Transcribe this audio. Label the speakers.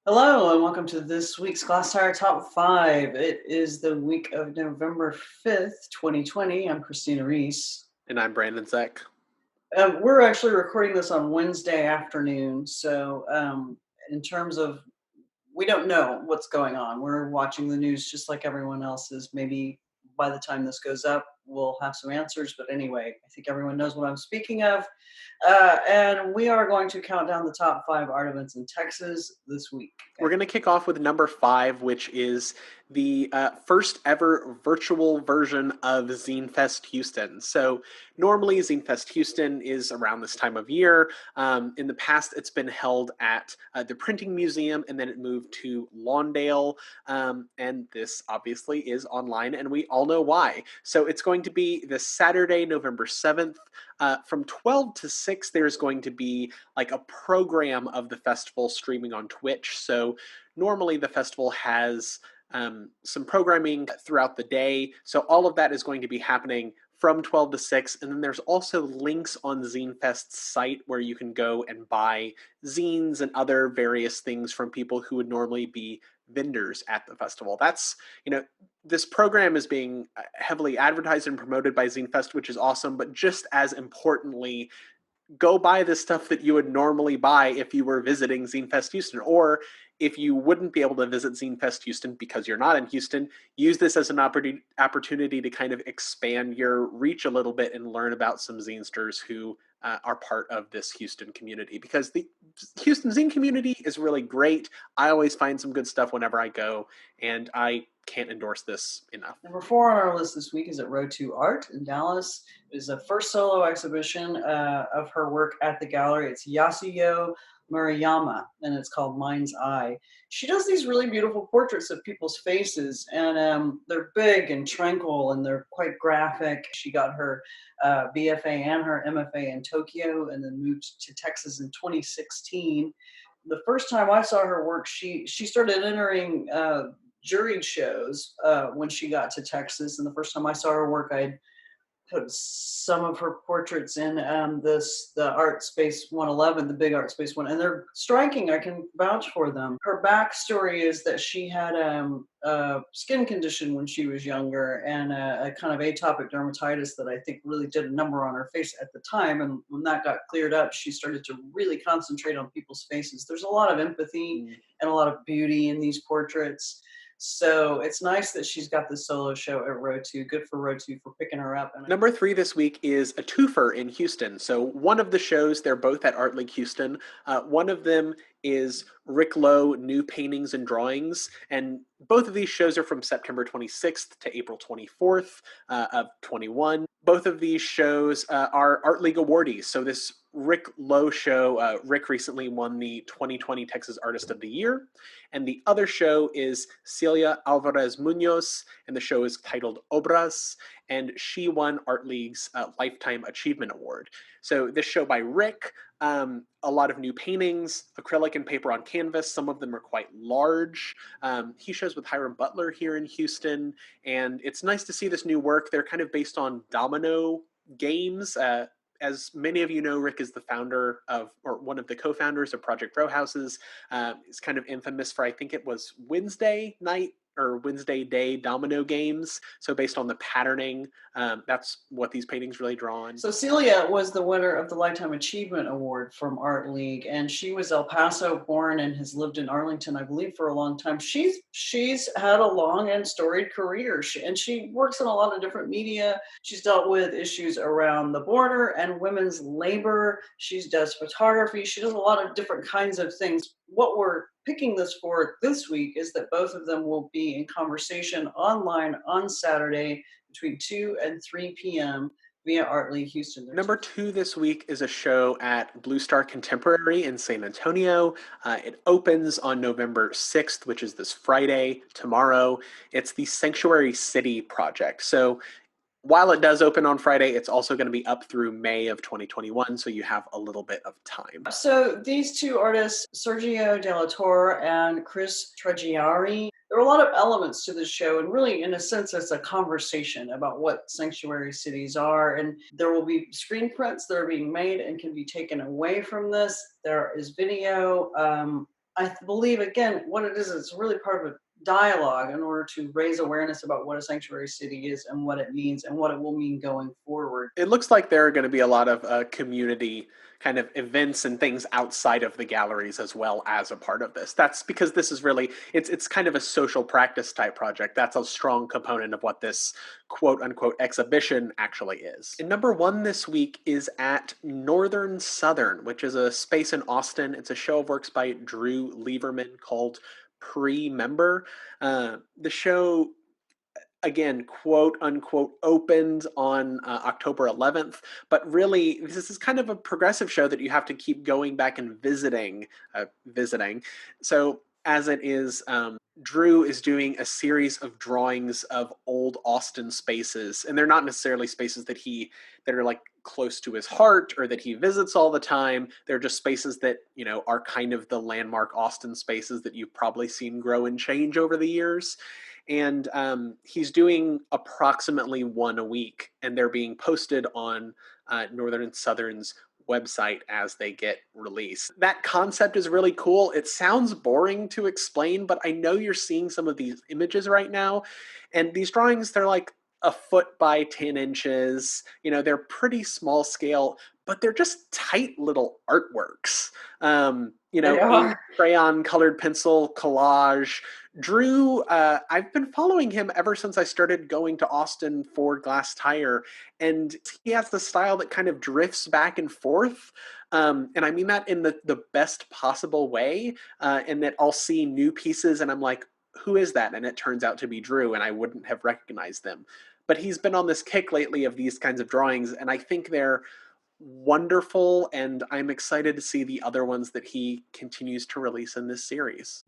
Speaker 1: Hello and welcome to this week's Glasstire Top Five. It is the week of November 5th, 2020. I'm Christina Rees.
Speaker 2: And I'm Brandon Zech.
Speaker 1: We're actually recording this on Wednesday afternoon. So, in terms of, we don't know what's going on. We're watching the news just like everyone else is. Maybe by the time this goes up, we'll have some answers. But anyway, I think everyone knows what I'm speaking of. And we are going to count down the top five art events in Texas this week.
Speaker 2: We're going to kick off with number 5, which is the first ever virtual version of ZINE Fest Houston. So normally ZINE Fest Houston is around this time of year. In the past, it's been held at the Printing Museum, and then it moved to Lawndale. And this obviously is online, and we all know why. So it's going to be this Saturday, November 7th. From 12 to 6, there's going to be like a program of the festival streaming on Twitch. So normally the festival has some programming throughout the day. So all of that is going to be happening from 12 to 6. And then there's also links on ZINE Fest's site where you can go and buy zines and other various things from people who would normally be vendors at the festival. That's, this program is being heavily advertised and promoted by ZINE Fest, which is awesome. But just as importantly, go buy the stuff that you would normally buy if you were visiting ZINE Fest Houston. Or if you wouldn't be able to visit ZINE Fest Houston because you're not in Houston, use this as an opportunity to kind of expand your reach a little bit and learn about some zinesters who are part of this Houston community, because the Houston zine community is really great. I always find some good stuff whenever I go, and I can't endorse this enough.
Speaker 1: Number 4 on our list this week is at Road to Art in Dallas. It is the first solo exhibition of her work at the gallery. It's YASUYO MARUYAMA, and it's called Mind's Eye. She does these really beautiful portraits of people's faces, and they're big and tranquil, and they're quite graphic. She got her BFA and her MFA in Tokyo, and then moved to Texas in 2016. The first time I saw her work, she started entering juried shows when she got to Texas. And the first time I saw her work, I'd put some of her portraits in the Art Space 111, the big Art Space one, and they're striking. I can vouch for them. Her backstory is that she had a skin condition when she was younger, and a kind of atopic dermatitis that I think really did a number on her face at the time. And when that got cleared up, she started to really concentrate on people's faces. There's a lot of empathy and a lot of beauty in these portraits. So it's nice that she's got this solo show at Row 2. Good for Row 2 for picking her up. And
Speaker 2: Number 3 this week is a twofer in Houston. So one of the shows, they're both at Art League Houston. One of them is Rick Lowe, New Paintings and Drawings. And both of these shows are from September 26th to April 24th of 21. Both of these shows are Art League awardees. So this Rick Lowe show, Rick recently won the 2020 Texas Artist of the Year. And the other show is CELIA Alvarez MUÑOZ, and the show is titled Obras, and she won Art League's Lifetime Achievement Award. So this show by Rick, a lot of new paintings, acrylic and paper on canvas. Some of them are quite large. He shows with Hiram Butler here in Houston, and it's nice to see this new work. They're kind of based on domino games. As many of you know, Rick is the founder of, or one of the co-founders of Project Row Houses. He's kind of infamous for, I think it was Wednesday night or Wednesday day domino games. So based on the patterning, that's what these paintings really draw on.
Speaker 1: so Celia was the winner of the Lifetime Achievement Award from Art League, and she was El Paso born and has lived in Arlington, I believe, for a long time. She's had a long and storied career, and she works in a lot of different media. She's dealt with issues around the border and women's labor. She does photography. She does a lot of different kinds of things. What we're picking this for this week is that both of them will be in conversation online on Saturday between 2 and 3 p.m. via Art League Houston.
Speaker 2: Number 2 this week is a show at Blue Star Contemporary in San Antonio. It opens on November 6th, which is this Friday, tomorrow. It's the Sanctuary City project. So while it does open on Friday, it's also going to be up through May of 2021, so you have a little bit of time.
Speaker 1: So these two artists, Sergio De La Torre and Chris Treggiari, there are a lot of elements to this show, and really, in a sense, it's a conversation about what sanctuary cities are. And there will be screen prints that are being made and can be taken away from this. There is video. believe, again, what it is, it's really part of a dialogue in order to raise awareness about what a sanctuary city is and what it means and what it will mean going forward.
Speaker 2: It looks like there are going to be a lot of community kind of events and things outside of the galleries as well as a part of this. That's because this is really, it's kind of a social practice type project. That's a strong component of what this quote unquote exhibition actually is. And number one this week is at Northern Southern, which is a space in Austin. It's a show of works by Drew Lieberman called Pre-Member. The show, again, quote unquote, opened on October 11th, but really this is kind of a progressive show that you have to keep going back and visiting. So as it is, Drew is doing a series of drawings of old Austin spaces, and they're not necessarily spaces that are like close to his heart or that he visits all the time. They're just spaces that, you know, are kind of the landmark Austin spaces that you've probably seen grow and change over the years. And he's doing approximately one a week, and they're being posted on Northern and Southern's website as they get released. That concept is really cool. It sounds boring to explain, but I know you're seeing some of these images right now, and these drawings, they're like a foot by 10 inches. You know, they're pretty small scale, but they're just tight little artworks. You know,
Speaker 1: They
Speaker 2: ink,
Speaker 1: are.
Speaker 2: crayon, colored pencil, collage. Drew, I've been following him ever since I started going to Austin for Glasstire, and he has the style that kind of drifts back and forth. And I mean that in the best possible way, in that I'll see new pieces and I'm like, who is that? And it turns out to be Drew, and I wouldn't have recognized them. But he's been on this kick lately of these kinds of drawings, and I think they're wonderful, and I'm excited to see the other ones that he continues to release in this series.